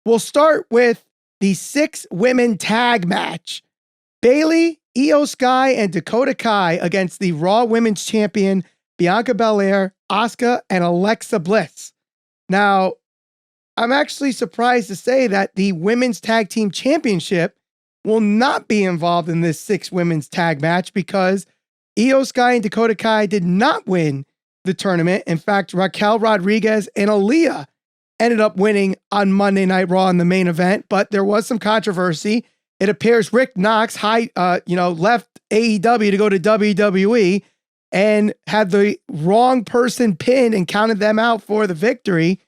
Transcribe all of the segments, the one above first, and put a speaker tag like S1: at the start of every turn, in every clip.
S1: We'll start with the 6-women tag match. Bayley, Io Sky, and Dakota Kai against the Raw Women's Champion, Bianca Belair, Asuka, and Alexa Bliss. Now, I'm actually surprised to say that the Women's Tag Team Championship will not be involved in this 6-women's tag match because Io Sky and Dakota Kai did not win the tournament. In fact, Raquel Rodriguez and Aaliyah ended up winning on Monday Night Raw in the main event, but there was some controversy. It appears Rick Knox left AEW to go to WWE and had the wrong person pinned and counted them out for the victory.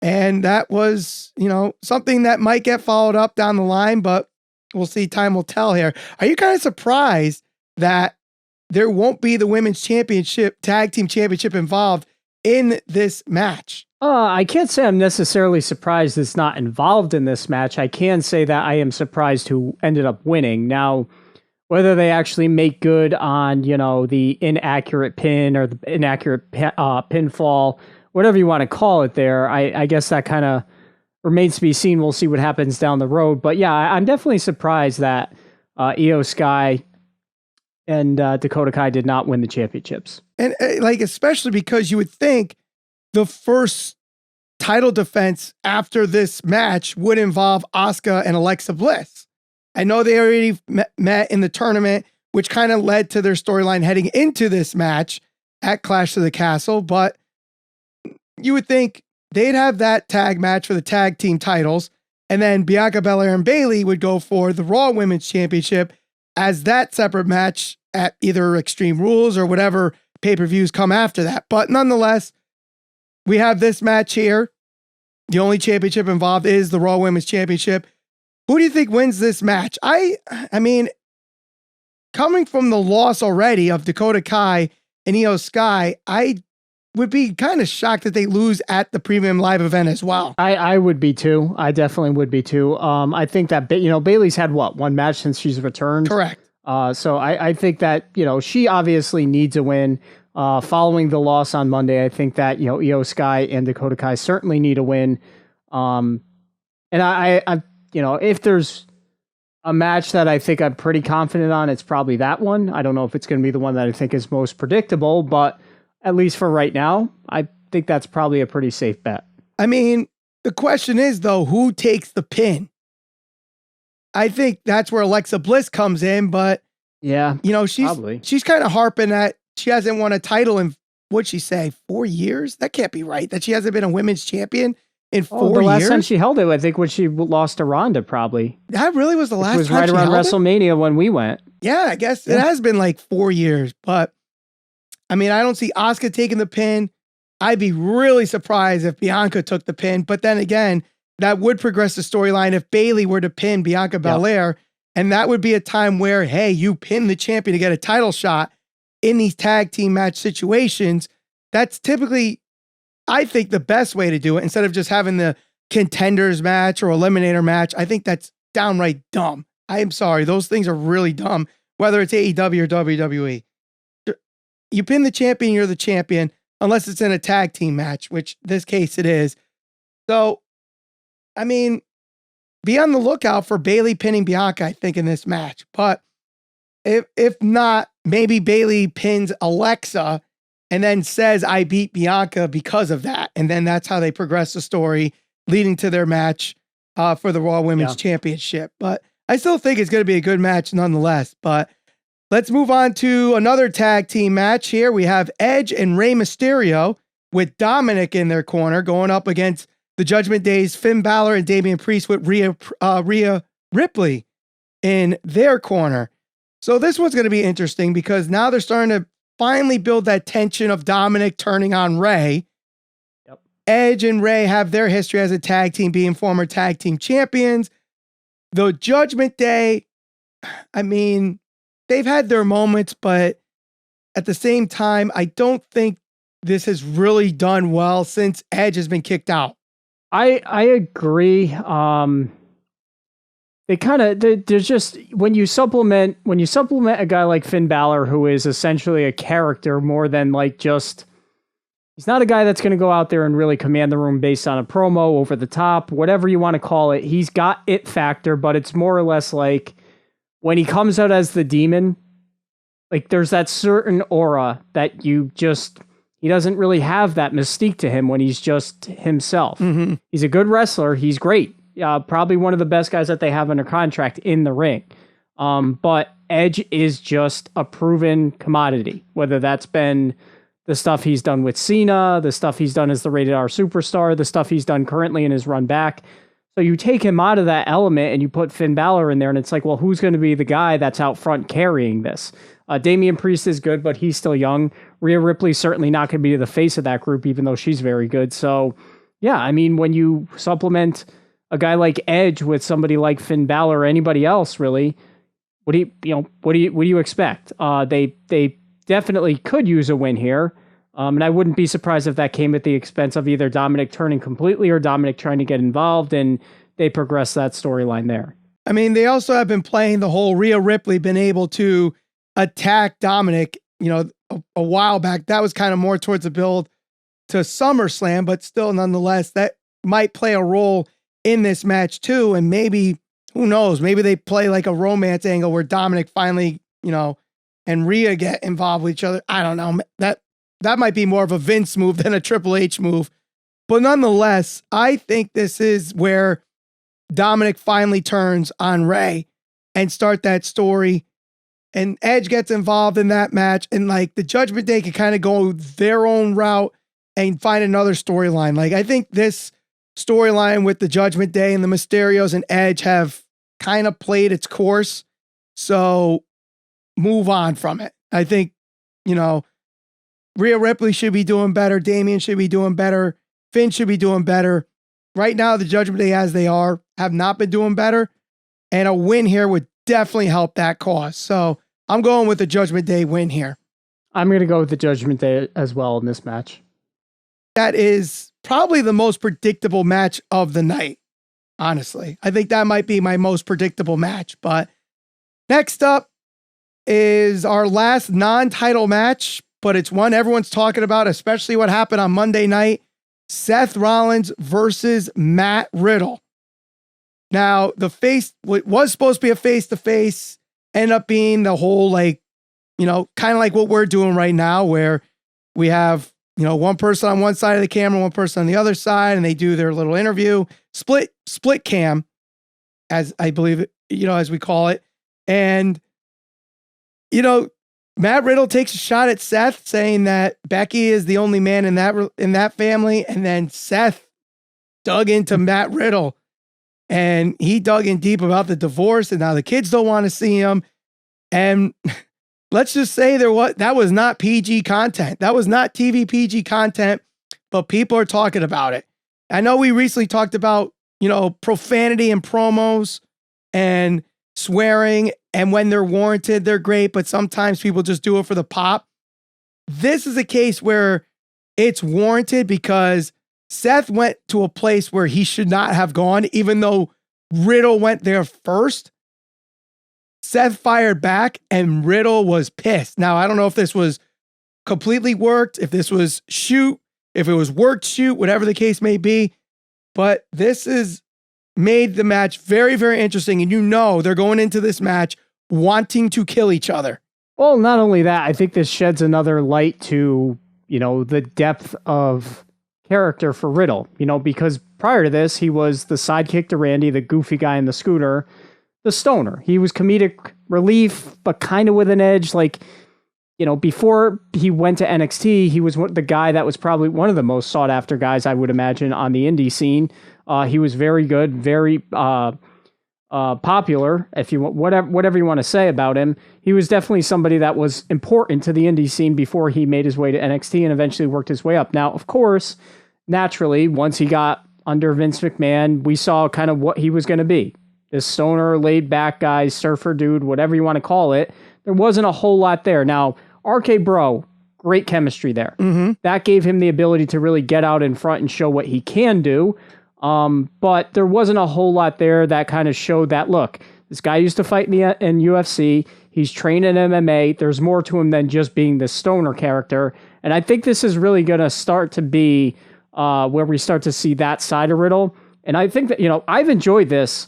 S1: And that was, something that might get followed up down the line, but we'll see. Time will tell here. Are you kind of surprised that there won't be the women's championship, tag team championship involved in this match?
S2: I can't say I'm necessarily surprised it's not involved in this match. I can say that I am surprised who ended up winning. Now, whether they actually make good on, the inaccurate pin or the inaccurate pinfall, whatever you want to call it there, I guess that kind of remains to be seen. We'll see what happens down the road. But yeah, I'm definitely surprised that Io Sky and Dakota Kai did not win the championships.
S1: And especially because you would think the first title defense after this match would involve Asuka and Alexa Bliss. I know they already met in the tournament, which kind of led to their storyline heading into this match at Clash of the Castle, but you would think they'd have that tag match for the tag team titles, and then Bianca Belair and Bayley would go for the Raw Women's Championship as that separate match at either Extreme Rules or whatever pay-per-views come after that. But nonetheless, we have this match here. The only championship involved is the Raw Women's Championship. Who do you think wins this match? I mean, coming from the loss already of Dakota Kai and Io Sky, I would be kind of shocked that they lose at the premium live event as well.
S2: I would be too. I definitely would be too. I think that, Bayley's had one match since she's returned.
S1: Correct.
S2: So I think that, she obviously needs a win. Following the loss on Monday, I think that, Io Sky and Dakota Kai certainly need a win. And I if there's a match that I think I'm pretty confident on, it's probably that one. I don't know if it's going to be the one that I think is most predictable, but at least for right now, I think that's probably a pretty safe bet.
S1: I mean, the question is, though, who takes the pin? I think that's where Alexa Bliss comes in, but
S2: yeah,
S1: she's kind of harping that she hasn't won a title in, what'd she say, 4 years? That can't be right. That she hasn't been a women's champion in 4 years.
S2: The last time she held it, I think when she lost to Ronda, probably.
S1: That really was the last time. It was
S2: right around WrestleMania when we went.
S1: Yeah, I guess it has been like 4 years, but I mean, I don't see Asuka taking the pin. I'd be really surprised if Bianca took the pin, but then again, that would progress the storyline if Bayley were to pin Bianca Belair, and that would be a time where, hey, you pin the champion to get a title shot in these tag team match situations. That's typically, I think, the best way to do it instead of just having the contenders match or eliminator match. I think that's downright dumb. I am sorry. Those things are really dumb, whether it's AEW or WWE. You pin the champion, you're the champion, unless it's in a tag team match, which this case it is. So, I mean, be on the lookout for Bayley pinning Bianca, I think, in this match. But if not, maybe Bayley pins Alexa and then says, I beat Bianca because of that. And then that's how they progress the story leading to their match for the Raw Women's Championship. But I still think it's going to be a good match nonetheless. But let's move on to another tag team match here. We have Edge and Rey Mysterio with Dominic in their corner going up against the Judgment Day's Finn Balor and Damian Priest with Rhea Ripley in their corner. So this one's going to be interesting because now they're starting to finally build that tension of Dominic turning on Rey.
S2: Yep.
S1: Edge and Rey have their history as a tag team, being former tag team champions. The Judgment Day, I mean, they've had their moments, but at the same time, I don't think this has really done well since Edge has been kicked out.
S2: I agree. They kind of, there's just, when you supplement a guy like Finn Balor, who is essentially a character more than like just, He's not a guy that's going to go out there and really command the room based on a promo, over the top, whatever you want to call it. He's got it factor, but it's more or less like when he comes out as the Demon, like there's that certain aura that he doesn't really have that mystique to him when he's just himself.
S1: Mm-hmm.
S2: He's a good wrestler. He's great. Probably one of the best guys that they have under contract in the ring. But Edge is just a proven commodity, whether that's been the stuff he's done with Cena, the stuff he's done as the Rated R Superstar, the stuff he's done currently in his run back. So you take him out of that element and you put Finn Balor in there, and it's like, well, who's going to be the guy that's out front carrying this? Damian Priest is good, but he's still young. Rhea Ripley's certainly not going to be the face of that group, even though she's very good. So, yeah, I mean, when you supplement a guy like Edge with somebody like Finn Balor or anybody else, really, what do you expect? They definitely could use a win here. And I wouldn't be surprised if that came at the expense of either Dominic turning completely or Dominic trying to get involved, and they progress that storyline there.
S1: I mean, they also have been playing the whole Rhea Ripley been able to attack Dominic, a while back. That was kind of more towards the build to SummerSlam, but still, nonetheless, that might play a role in this match too. And maybe, who knows, maybe they play like a romance angle where Dominic finally, and Rhea get involved with each other. I don't know. That might be more of a Vince move than a Triple H move. But nonetheless, I think this is where Dominic finally turns on Rey and start that story. And Edge gets involved in that match. And like the Judgment Day can kind of go their own route and find another storyline. Like I think this storyline with the Judgment Day and the Mysterios and Edge have kind of played its course. So move on from it. I think, Rhea Ripley should be doing better. Damian should be doing better. Finn should be doing better. Right now, the Judgment Day as they are have not been doing better. And a win here would definitely help that cause. So I'm going with the Judgment Day win here.
S2: I'm going to go with the Judgment Day as well in this match.
S1: That is probably the most predictable match of the night. Honestly, I think that might be my most predictable match. But next up is our last non-title match, but it's one everyone's talking about, especially what happened on Monday night. Seth Rollins versus Matt Riddle. Now, the face, what was supposed to be a face-to-face, ended up being the whole, kind of like what we're doing right now, where we have, one person on one side of the camera, one person on the other side, and they do their little interview, split cam, as I believe it, as we call it. And, Matt Riddle takes a shot at Seth, saying that Becky is the only man in that family. And then Seth dug into Matt Riddle, and he dug in deep about the divorce, and now the kids don't want to see him. And let's just say that was not PG content. That was not TV PG content, but people are talking about it. I know we recently talked about, profanity in promos and swearing, and when they're warranted, they're great, but sometimes people just do it for the pop. This is a case where it's warranted because Seth went to a place where he should not have gone, even though Riddle went there first. Seth fired back, and Riddle was pissed. Now, I don't know if this was completely worked, if this was shoot, if it was worked shoot, whatever the case may be, but this is made the match very, very interesting. And they're going into this match wanting to kill each other.
S2: Well, not only that, I think this sheds another light to, the depth of character for Riddle, because prior to this, he was the sidekick to Randy, the goofy guy in the scooter, the stoner. He was comedic relief, but kind of with an edge. Like, before he went to NXT, he was the guy that was probably one of the most sought after guys, I would imagine, on the indie scene. He was very good, very popular, if you want, whatever you want to say about him. He was definitely somebody that was important to the indie scene before he made his way to NXT and eventually worked his way up. Now, of course, naturally, once he got under Vince McMahon, we saw kind of what he was going to be. This stoner, laid back guy, surfer dude, whatever you want to call it. There wasn't a whole lot there. Now, RK Bro, great chemistry there.
S1: Mm-hmm.
S2: That gave him the ability to really get out in front and show what he can do. But there wasn't a whole lot there that kind of showed that, look, this guy used to fight in UFC. He's trained in MMA. There's more to him than just being this stoner character. And I think this is really going to start to be where we start to see that side of Riddle. And I think that, I've enjoyed this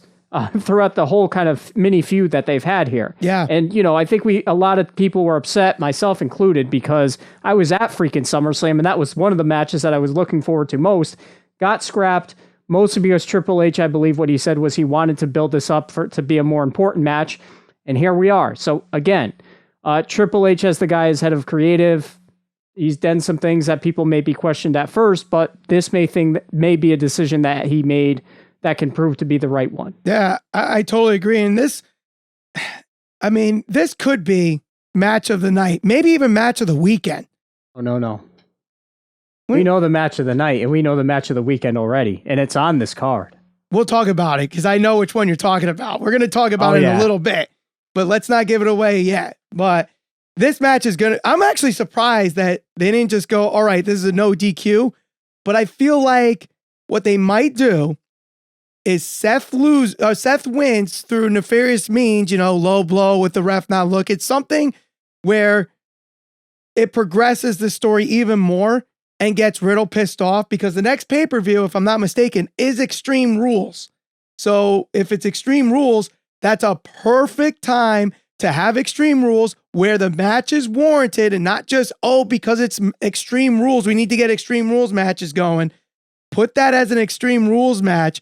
S2: throughout the whole kind of mini feud that they've had here.
S1: Yeah.
S2: And, I think a lot of people were upset, myself included, because I was at freaking SummerSlam, and that was one of the matches that I was looking forward to most. Got scrapped, mostly because Triple H, I believe what he said was he wanted to build this up to be a more important match. And here we are. So again, Triple H as the guy as head of creative. He's done some things that people may be questioned at first, but this may be a decision that he made that can prove to be the right one.
S1: Yeah, I totally agree. And this could be match of the night, maybe even match of the weekend.
S2: Oh, no. We know the match of the night, and we know the match of the weekend already, and it's on this card.
S1: We'll talk about it because I know which one you're talking about. We're going to talk about it in a little bit, but let's not give it away yet. But this match is I'm actually surprised that they didn't just go, all right, this is a no DQ, but I feel like what they might do is Seth wins through nefarious means, low blow with the ref not look. It's something where it progresses the story even more and gets Riddle pissed off, because the next pay-per-view, if I'm not mistaken, is Extreme Rules. So if it's Extreme Rules, that's a perfect time to have Extreme Rules where the match is warranted and not just, because it's Extreme Rules, we need to get Extreme Rules matches going. Put that as an Extreme Rules match.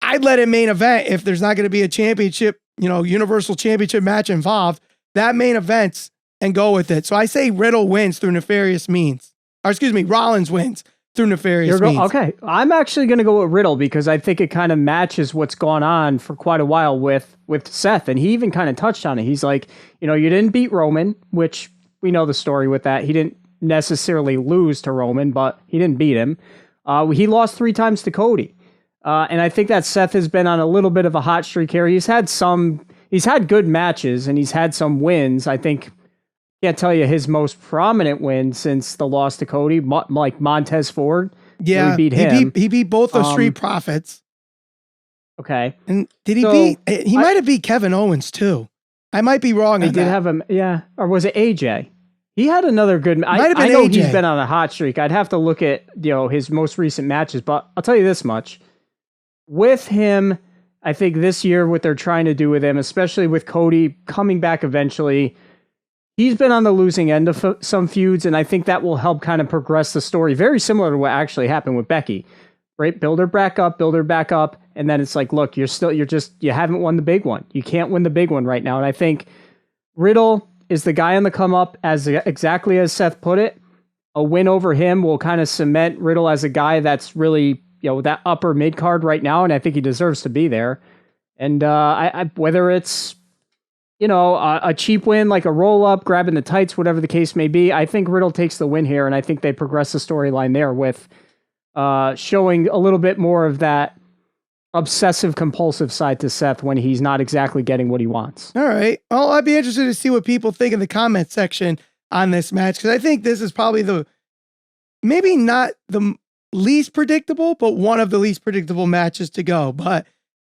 S1: I'd let it main event if there's not going to be a championship, Universal Championship match involved. That main events and go with it. So I say Riddle wins through nefarious means. Or excuse me, Rollins wins through nefarious means.
S2: Okay, I'm actually going to go with Riddle because I think it kind of matches what's gone on for quite a while with Seth. And he even kind of touched on it. He's like, you didn't beat Roman, which we know the story with that. He didn't necessarily lose to Roman, but he didn't beat him. He lost 3 times to Cody. And I think that Seth has been on a little bit of a hot streak here. He's had good matches and he's had some wins. I think, can't tell you his most prominent win since the loss to Cody, like Montez Ford.
S1: Yeah,
S2: he beat him.
S1: He beat both those Street Profits.
S2: Okay.
S1: And did he beat? He might have beat Kevin Owens too. I might be wrong.
S2: He did have him. Yeah, or was it AJ? He had another good. I know AJ. He's been on a hot streak. I'd have to look at his most recent matches, but I'll tell you this much: with him, I think this year what they're trying to do with him, especially with Cody coming back eventually. He's been on the losing end of some feuds, and I think that will help kind of progress the story. Very similar to what actually happened with Becky, right? Build her back up, and then it's like, look, you haven't won the big one. You can't win the big one right now. And I think Riddle is the guy on the come up, exactly as Seth put it. A win over him will kind of cement Riddle as a guy that's really, that upper mid card right now, and I think he deserves to be there. And whether it's a cheap win, like a roll-up, grabbing the tights, whatever the case may be, I think Riddle takes the win here, and I think they progress the storyline there with showing a little bit more of that obsessive-compulsive side to Seth when he's not exactly getting what he wants.
S1: All right. Well, I'd be interested to see what people think in the comment section on this match, because I think this is probably maybe not the least predictable, but one of the least predictable matches to go. But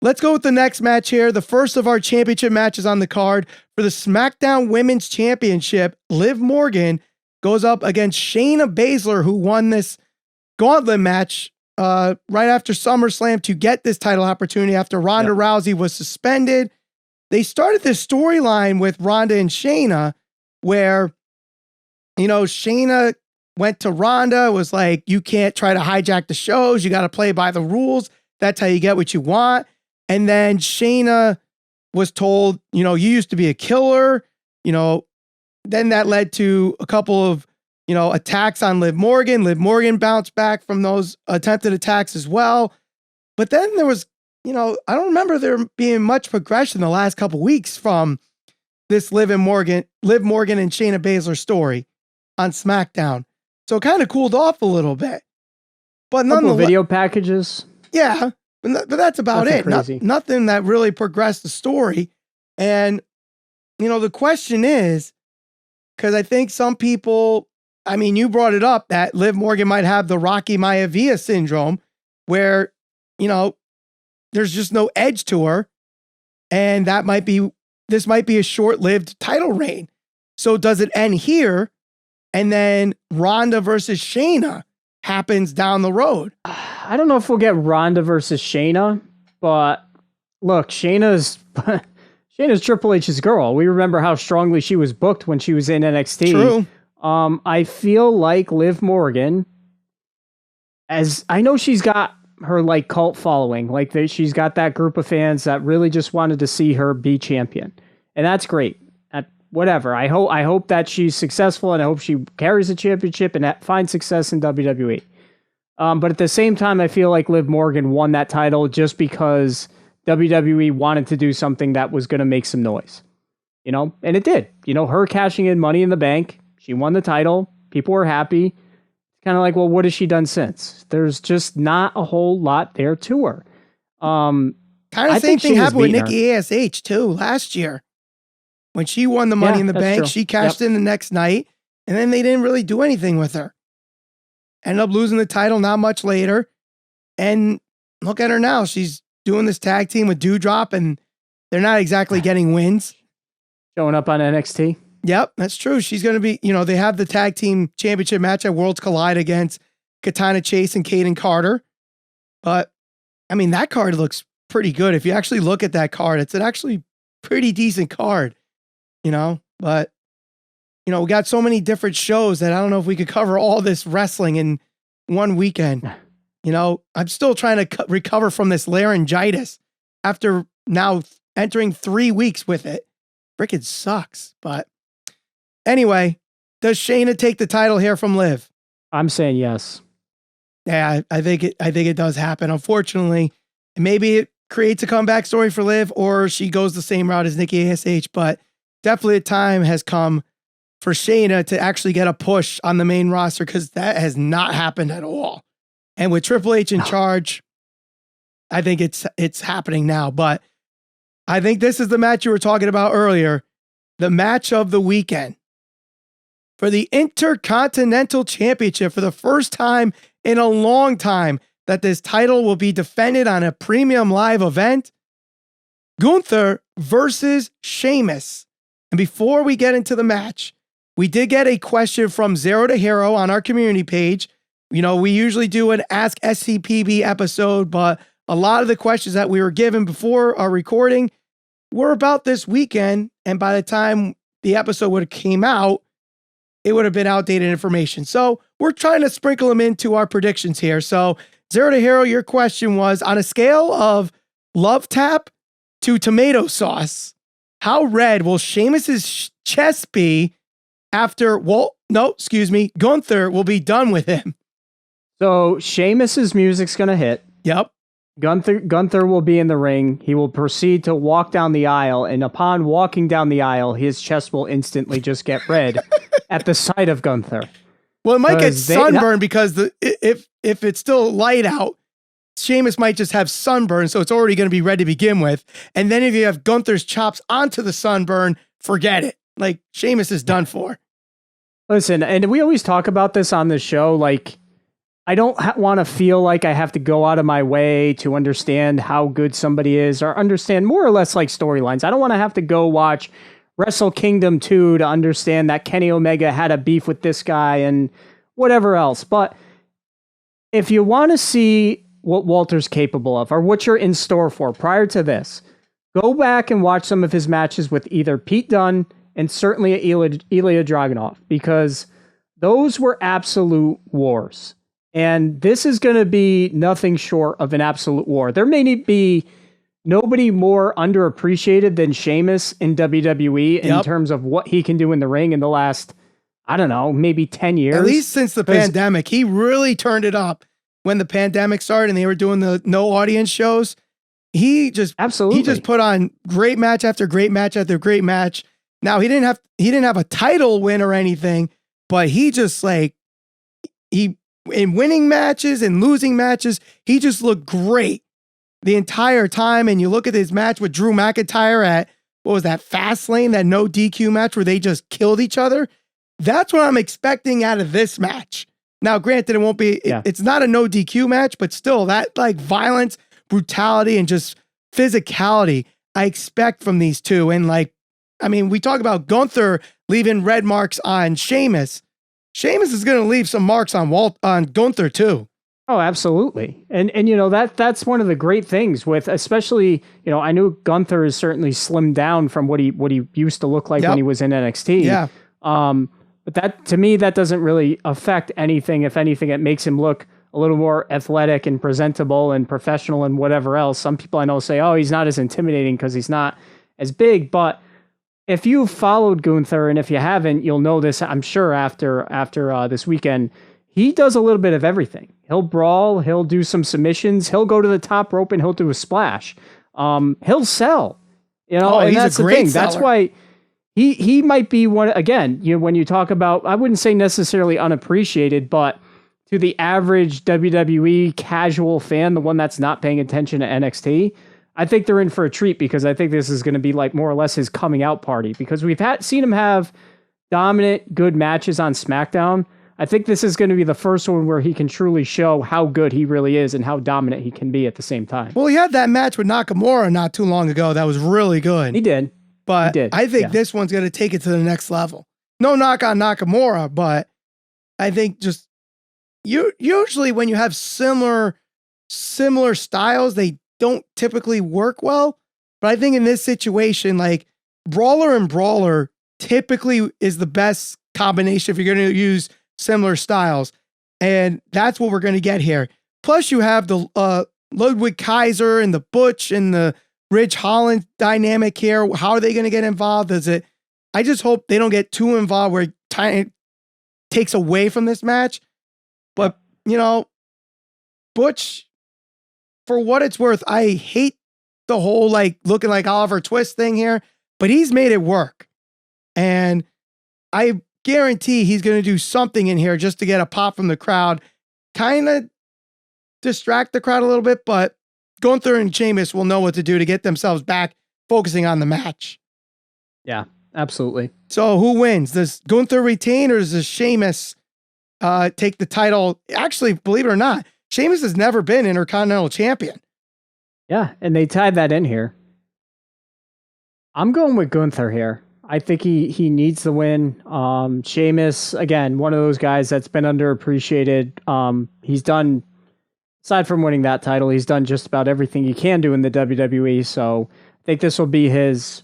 S1: let's go with the next match here. The first of our championship matches on the card for the SmackDown Women's Championship. Liv Morgan goes up against Shayna Baszler, who won this gauntlet match right after SummerSlam to get this title opportunity after Ronda Rousey was suspended. They started this storyline with Ronda and Shayna where, Shayna went to Ronda, was like, you can't try to hijack the shows. You got to play by the rules. That's how you get what you want. And then Shayna was told, you used to be a killer, then that led to a couple of, attacks on Liv Morgan. Liv Morgan bounced back from those attempted attacks as well. But then there was, I don't remember there being much progression the last couple weeks from this Liv Morgan and Shayna Baszler story on SmackDown. So it kind of cooled off a little bit. But nonetheless,
S2: video packages.
S1: Yeah. But that's about it. Nothing that really progressed the story. And, the question is, because I think some people, you brought it up that Liv Morgan might have the Rocky Maivia syndrome where, there's just no edge to her. And this might be a short-lived title reign. So does it end here And then Ronda versus Shayna happens down the road.
S2: I don't know if we'll get Ronda versus Shayna, but look, Shayna's Triple H's girl. We remember how strongly she was booked when she was in NXT.
S1: True.
S2: I feel like Liv Morgan, as I know she's got her like cult following, like she's got that group of fans that really just wanted to see her be champion. And that's great. Whatever. I hope that she's successful, and I hope she carries the championship and finds success in WWE. But at the same time, I feel like Liv Morgan won that title just because WWE wanted to do something that was going to make some noise, and it did. Her cashing in Money in the Bank, she won the title. People were happy. It's kind of like, well, what has she done since? There's just not a whole lot there to her.
S1: Kind of the same thing happened with Nikki ASH too last year. When she won the Money in the Bank, she cashed in the next night, and then they didn't really do anything with her. Ended up losing the title not much later. And look at her now. She's doing this tag team with Doudrop, and they're not exactly getting wins.
S2: Showing up on NXT.
S1: Yep, that's true. She's going to be, they have the tag team championship match at Worlds Collide against Katana Chase and Kaden Carter. But, that card looks pretty good. If you actually look at that card, it's an actually pretty decent card. But, we got so many different shows that I don't know if we could cover all this wrestling in one weekend. I'm still trying to recover from this laryngitis after now entering 3 weeks with it. Frickin' sucks. But anyway, does Shayna take the title here from Liv?
S2: I'm saying yes.
S1: Yeah, I think it does happen. Unfortunately, maybe it creates a comeback story for Liv, or she goes the same route as Nikki ASH, but definitely a time has come for Shayna to actually get a push on the main roster, because that has not happened at all. And with Triple H in charge, I think it's happening now. But I think this is the match you were talking about earlier, the match of the weekend. For the Intercontinental Championship, for the first time in a long time that this title will be defended on a premium live event, Gunther versus Sheamus. And before we get into the match, we did get a question from Zero to Hero on our community page. We usually do an Ask SCPB episode, but a lot of the questions that we were given before our recording were about this weekend. And by the time the episode would have came out, it would have been outdated information. So we're trying to sprinkle them into our predictions here. So Zero to Hero, your question was, on a scale of love tap to tomato sauce, how red will Sheamus's chest be after, Gunther will be done with him?
S2: So Sheamus's music's going to hit.
S1: Yep.
S2: Gunther will be in the ring. He will proceed to walk down the aisle, and upon walking down the aisle, his chest will instantly just get red at the sight of Gunther.
S1: Well, it might get sunburned because if it's still light out, Sheamus might just have sunburn, so it's already going to be red to begin with. And then if you have Gunther's chops onto the sunburn, forget it. Like, Sheamus is done for.
S2: Listen, and we always talk about this on the show, like, I don't want to feel like I have to go out of my way to understand how good somebody is, or understand more or less like storylines. I don't want to have to go watch Wrestle Kingdom 2 to understand that Kenny Omega had a beef with this guy and whatever else. But if you want to see what Walter's capable of, or what you're in store for prior to this, go back and watch some of his matches with either Pete Dunne and certainly Ilya Dragunov, because those were absolute wars. And this is going to be nothing short of an absolute war. There may be nobody more underappreciated than Sheamus in WWE in terms of what he can do in the ring in the last, I don't know, maybe 10 years.
S1: At least since the pandemic. He really turned it up when the pandemic started and they were doing the no audience shows. He just put on great match after great match after great match. Now he didn't have a title win or anything, but he just in winning matches and losing matches, he just looked great the entire time. And you look at his match with Drew McIntyre at, what was that, Fastlane, that no DQ match where they just killed each other. That's what I'm expecting out of this match. Now, granted, it won't be, it's not a no DQ match, but still that like violence, brutality, and just physicality I expect from these two. And we talk about Gunther leaving red marks on Sheamus. Sheamus is going to leave some marks on Gunther too.
S2: Oh, absolutely. And that's one of the great things with, especially, I knew Gunther is certainly slimmed down from what he used to look like when he was in NXT.
S1: Yeah.
S2: But that, to me, that doesn't really affect anything. If anything, it makes him look a little more athletic and presentable and professional and whatever else. Some people I know say, oh, he's not as intimidating because he's not as big. But if you've followed Gunther, and if you haven't, you'll know this, I'm sure, after this weekend. He does a little bit of everything. He'll brawl, he'll do some submissions, he'll go to the top rope, and he'll do a splash. He'll sell. And that's the thing. Seller. That's why he might be one. Again, when you talk about, I wouldn't say necessarily unappreciated, but to the average WWE casual fan, the one that's not paying attention to NXT, I think they're in for a treat, because I think this is going to be like more or less his coming out party, because we've seen him have dominant, good matches on SmackDown. I think this is going to be the first one where he can truly show how good he really is and how dominant he can be at the same time.
S1: Well, he had that match with Nakamura not too long ago. That was really good.
S2: He did.
S1: But I think this one's going to take it to the next level. No knock on Nakamura, but I think just usually when you have similar styles, they don't typically work well. But I think in this situation, like brawler and brawler typically is the best combination if you're going to use similar styles. And that's what we're going to get here. Plus you have the Ludwig Kaiser and the Butch and the Ridge Holland dynamic here. How are they going to get involved? I just hope they don't get too involved where it takes away from this match. But, Butch, for what it's worth, I hate the whole looking like Oliver Twist thing here, but he's made it work. And I guarantee he's going to do something in here just to get a pop from the crowd, kind of distract the crowd a little bit, but Gunther and Sheamus will know what to do to get themselves back focusing on the match.
S2: Yeah, absolutely.
S1: So who wins? Does Gunther retain, or does Sheamus take the title? Actually, believe it or not, Sheamus has never been Intercontinental Champion.
S2: Yeah, and they tied that in here. I'm going with Gunther here. I think he needs the win. Sheamus, again, one of those guys that's been underappreciated. He's done, aside from winning that title, he's done just about everything he can do in the WWE. So I think this will be his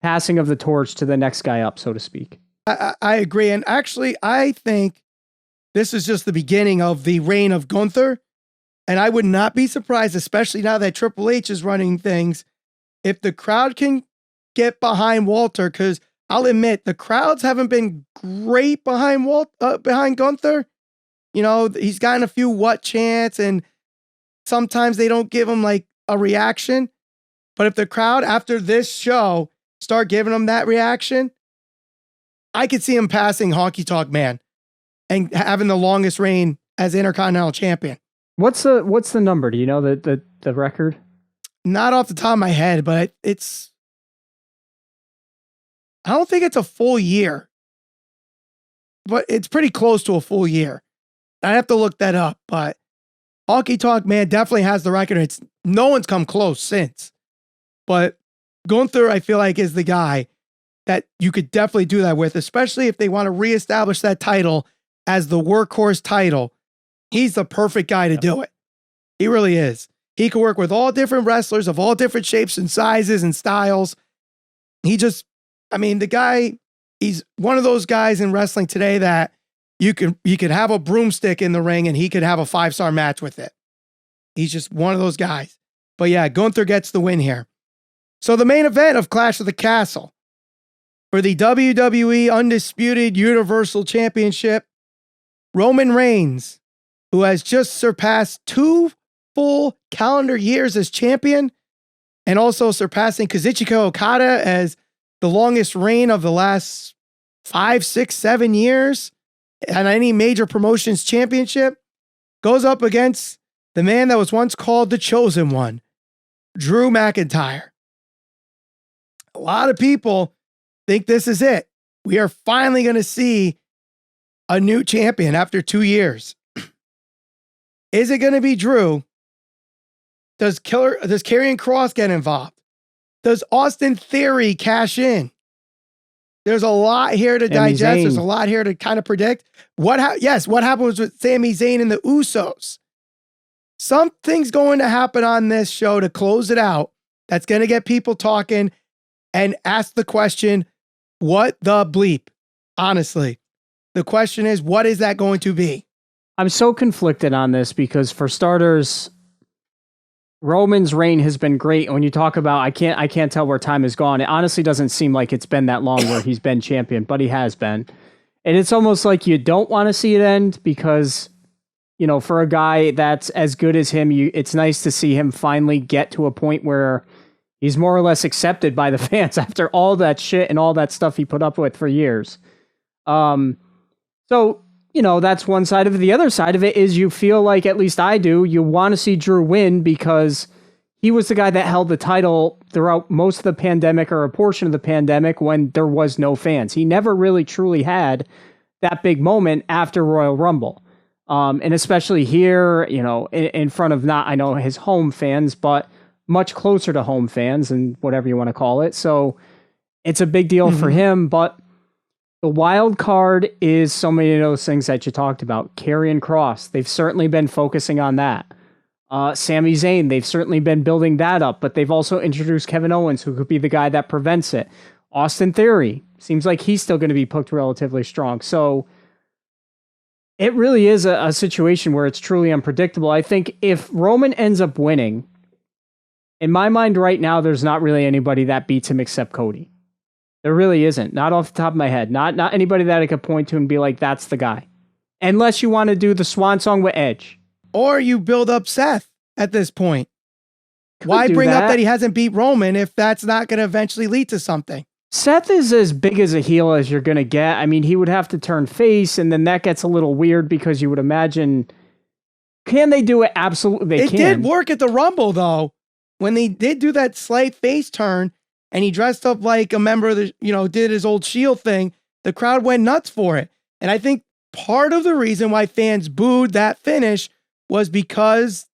S2: passing of the torch to the next guy up, so to speak.
S1: I agree. And actually, I think this is just the beginning of the reign of Gunther. And I would not be surprised, especially now that Triple H is running things, if the crowd can get behind Walter, because I'll admit the crowds haven't been great behind Gunther. He's gotten a few what chants, and sometimes they don't give him a reaction. But if the crowd after this show start giving him that reaction, I could see him passing Honky Tonk Man and having the longest reign as Intercontinental Champion.
S2: What's the number? Do you know the record?
S1: Not off the top of my head, but I don't think it's a full year, but it's pretty close to a full year. I have to look that up, but Honky Tonk Man definitely has the record. No one's come close since, but Gunther, I feel like, is the guy that you could definitely do that with, especially if they want to reestablish that title as the workhorse title. He's the perfect guy to do it. He really is. He can work with all different wrestlers of all different shapes and sizes and styles. The guy, he's one of those guys in wrestling today that you could have a broomstick in the ring and he could have a 5-star match with it. He's just one of those guys. But yeah, Gunther gets the win here. So the main event of Clash of the Castle for the WWE Undisputed Universal Championship, Roman Reigns, who has just surpassed 2 full calendar years as champion, and also surpassing Kazuchika Okada as the longest reign of the last 5, 6, 7 years on any major promotions championship, goes up against the man that was once called the Chosen One, Drew McIntyre. A lot of people think this is it. We are finally going to see a new champion after 2 years. Is it going to be Drew? Does Karrion Kross get involved? Does Austin Theory cash in? There's a lot here to
S2: Sami
S1: digest.
S2: Zayn.
S1: There's a lot here to kind of predict. What happened was with Sami Zayn and the Usos. Something's going to happen on this show to close it out that's going to get people talking and ask the question, what the bleep? Honestly, the question is, what is that going to be?
S2: I'm so conflicted on this because, for starters, Roman's reign has been great. When you talk about, I can't tell where time has gone. It honestly doesn't seem like it's been that long where he's been champion, but he has been. And it's almost like you don't want to see it end because, you know, for a guy that's as good as him, it's nice to see him finally get to a point where he's more or less accepted by the fans after all that shit and all that stuff he put up with for years. So, you know, that's one side of it. The other side of it is you feel like, at least I do, you want to see Drew win because he was the guy that held the title throughout most of the pandemic or a portion of the pandemic when there was no fans. He never really truly had that big moment after Royal Rumble. And especially here, you know, in front of not, I know his home fans, but much closer to home fans and whatever you want to call it. So it's a big deal for him, but the wild card is so many of those things that you talked about. Karrion Kross, they've certainly been focusing on that. Sami Zayn, they've certainly been building that up, but they've also introduced Kevin Owens, who could be the guy that prevents it. Austin Theory, seems like he's still going to be booked relatively strong. So it really is a situation where it's truly unpredictable. I think if Roman ends up winning, in my mind right now, there's not really anybody that beats him except Cody. There really isn't. Not off the top of my head. Not anybody that I could point to and be like, that's the guy. Unless you want to do the swan song with Edge.
S1: Or you build up Seth at this point. Why bring up that he hasn't beat Roman if that's not going to eventually lead to something?
S2: Seth is as big as a heel as you're going to get. I mean, he would have to turn face, and then that gets a little weird because you would imagine, can they do it? Absolutely, they can.
S1: It did work at the Rumble, though. When they did do that slight face turn, and he dressed up like a member of the, you know, did his old Shield thing, the crowd went nuts for it. And I think part of the reason why fans booed that finish was because,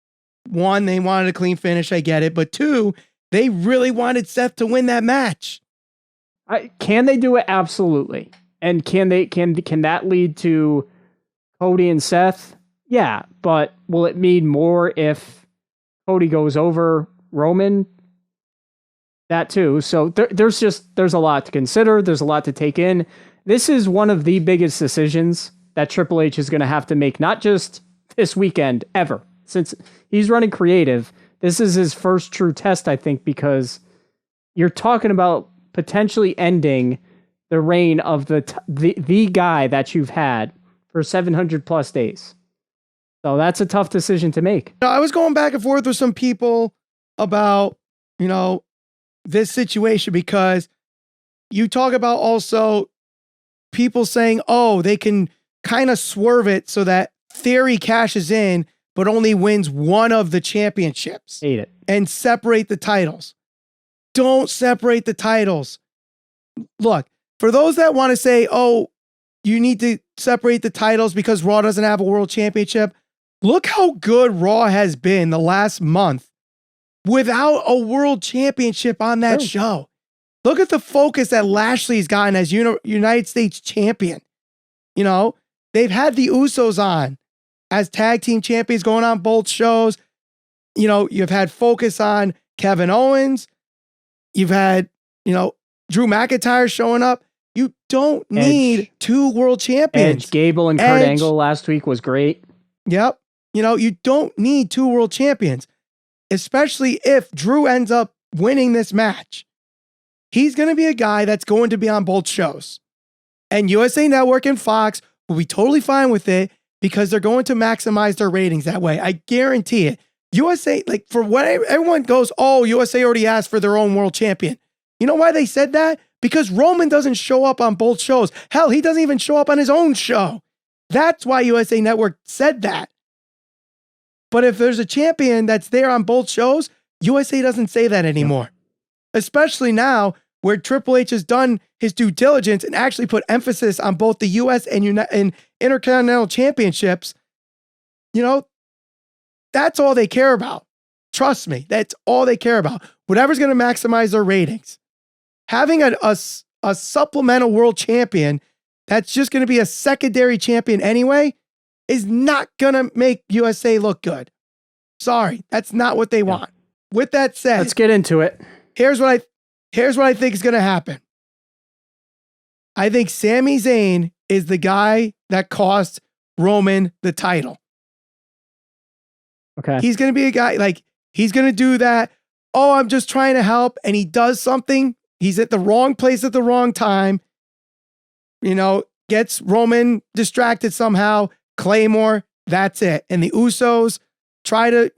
S1: one, they wanted a clean finish, I get it, but two, they really wanted Seth to win that match.
S2: Can they do it? Absolutely. And can that lead to Cody and Seth? Yeah, but will it mean more if Cody goes over Roman? That too. So there's a lot to consider. There's a lot to take in. This is one of the biggest decisions that Triple H is going to have to make, not just this weekend, ever. Since he's running creative, this is his first true test, I think, because you're talking about potentially ending the reign of the guy that you've had for 700 plus days. So that's a tough decision to make.
S1: I was going back and forth with some people about, you know, this situation, because you talk about also people saying, oh, they can kind of swerve it so that Theory cashes in, but only wins one of the championships.
S2: Hate it.
S1: And separate the titles. Don't separate the titles. Look, for those that want to say, oh, you need to separate the titles because Raw doesn't have a world championship. Look how good Raw has been the last month without a world championship on that show. Look at the focus that Lashley's gotten as United States champion. You know, they've had the Usos on as tag team champions going on both shows. You know, you've had focus on Kevin Owens. You've had, you know, Drew McIntyre showing up. You don't need two world champions.
S2: Edge, Gable, and Kurt Angle last week was great.
S1: Yep. You know, you don't need two world champions, especially if Drew ends up winning this match. He's going to be a guy that's going to be on both shows. And USA Network and Fox will be totally fine with it because they're going to maximize their ratings that way. I guarantee it. USA, like, for what everyone goes, oh, USA already asked for their own world champion. You know why they said that? Because Roman doesn't show up on both shows. Hell, he doesn't even show up on his own show. That's why USA Network said that. But if there's a champion that's there on both shows, USA doesn't say that anymore. Especially now where Triple H has done his due diligence and actually put emphasis on both the US and Intercontinental Championships. You know, that's all they care about. Trust me, that's all they care about. Whatever's going to maximize their ratings. Having a a supplemental world champion that's just going to be a secondary champion anyway is not going to make USA look good. Sorry, that's not what they want. With that said,
S2: let's get into it.
S1: Here's what I think is going to happen. I think Sami Zayn is the guy that cost Roman the title.
S2: Okay.
S1: He's going to be a guy, like, he's going to do that. Oh, I'm just trying to help. And he does something. He's at the wrong place at the wrong time. Gets Roman distracted somehow. Claymore, that's it. And the Usos try to,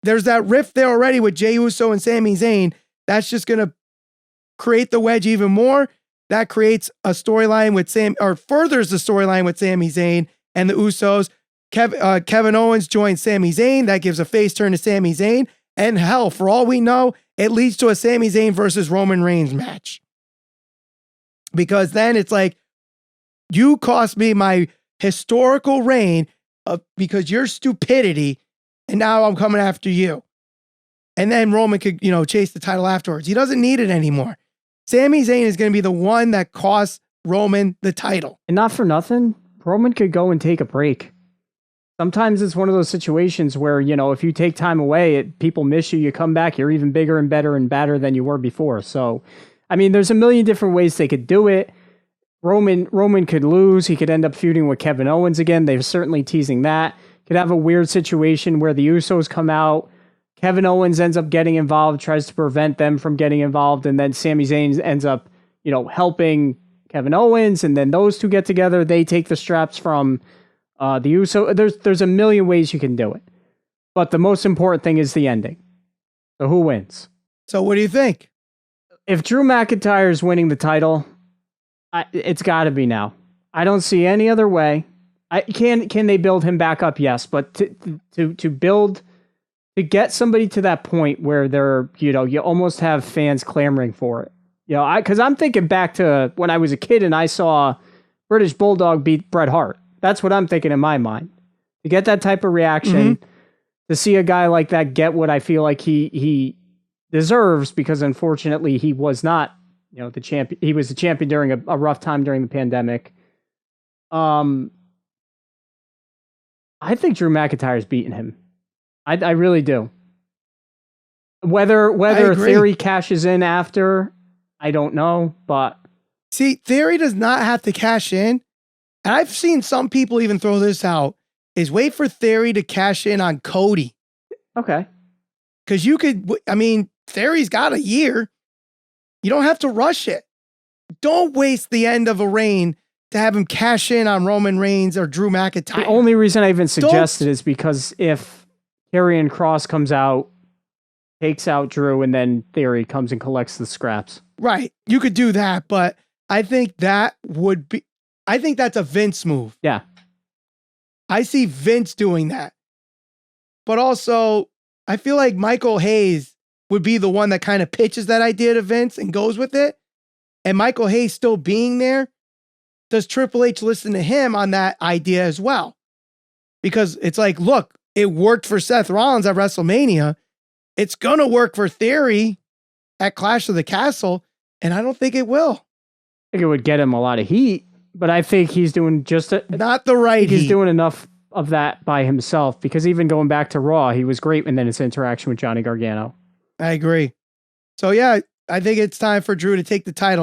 S1: there's that rift there already with Jey Uso and Sami Zayn. That's just going to create the wedge even more. That creates a storyline with furthers the storyline with Sami Zayn and the Usos. Kevin Owens joins Sami Zayn. That gives a face turn to Sami Zayn. And hell, for all we know, it leads to a Sami Zayn versus Roman Reigns match. Because then it's like, you cost me my historical reign because your stupidity, and now I'm coming after you. And then Roman could, chase the title afterwards. He doesn't need it anymore. Sami Zayn is going to be the one that costs Roman the title.
S2: And not for nothing, Roman could go and take a break. Sometimes it's one of those situations where, if you take time away, people miss you, you come back, you're even bigger and better and badder than you were before. So, there's a million different ways they could do it. Roman could lose. He could end up feuding with Kevin Owens again. They're certainly teasing that. Could have a weird situation where the Usos come out, Kevin Owens ends up getting involved, tries to prevent them from getting involved, and then Sami Zayn ends up, helping Kevin Owens, and then those two get together. They take the straps from the Uso. There's a million ways you can do it, but the most important thing is the ending. So who wins?
S1: So what do you think?
S2: If Drew McIntyre is winning the title, it's got to be now. I don't see any other way. Can they build him back up? Yes, but to get somebody to that point where they're, you almost have fans clamoring for it. Because I'm thinking back to when I was a kid and I saw British Bulldog beat Bret Hart. That's what I'm thinking in my mind. To get that type of reaction, to see a guy like that get what I feel like he deserves, because unfortunately he was not, the champion. He was the champion during a rough time during the pandemic. I think Drew McIntyre's beating him. I really do. Whether Theory cashes in after, I don't know, but
S1: see, Theory does not have to cash in. And I've seen some people even throw this out, is wait for Theory to cash in on Cody.
S2: Okay.
S1: Because Theory's got a year. You don't have to rush it. Don't waste the end of a reign to have him cash in on Roman Reigns or Drew McIntyre.
S2: The only reason I even suggested is because if Karrion Kross comes out, takes out Drew, and then Theory comes and collects the scraps.
S1: Right. You could do that, but I think that's a Vince move.
S2: Yeah.
S1: I see Vince doing that. But also, I feel like Michael Hayes would be the one that kind of pitches that idea to Vince and goes with it. And Michael Hayes still being there, does Triple H listen to him on that idea as well? Because it's like, look, it worked for Seth Rollins at WrestleMania. It's going to work for Theory at Clash of the Castle, and I don't think it will.
S2: I think it would get him a lot of heat, but I think he's doing
S1: not the right heat.
S2: He's doing enough of that by himself, because even going back to Raw, he was great, and then his interaction with Johnny Gargano.
S1: I agree. So yeah, I think it's time for Drew to take the title.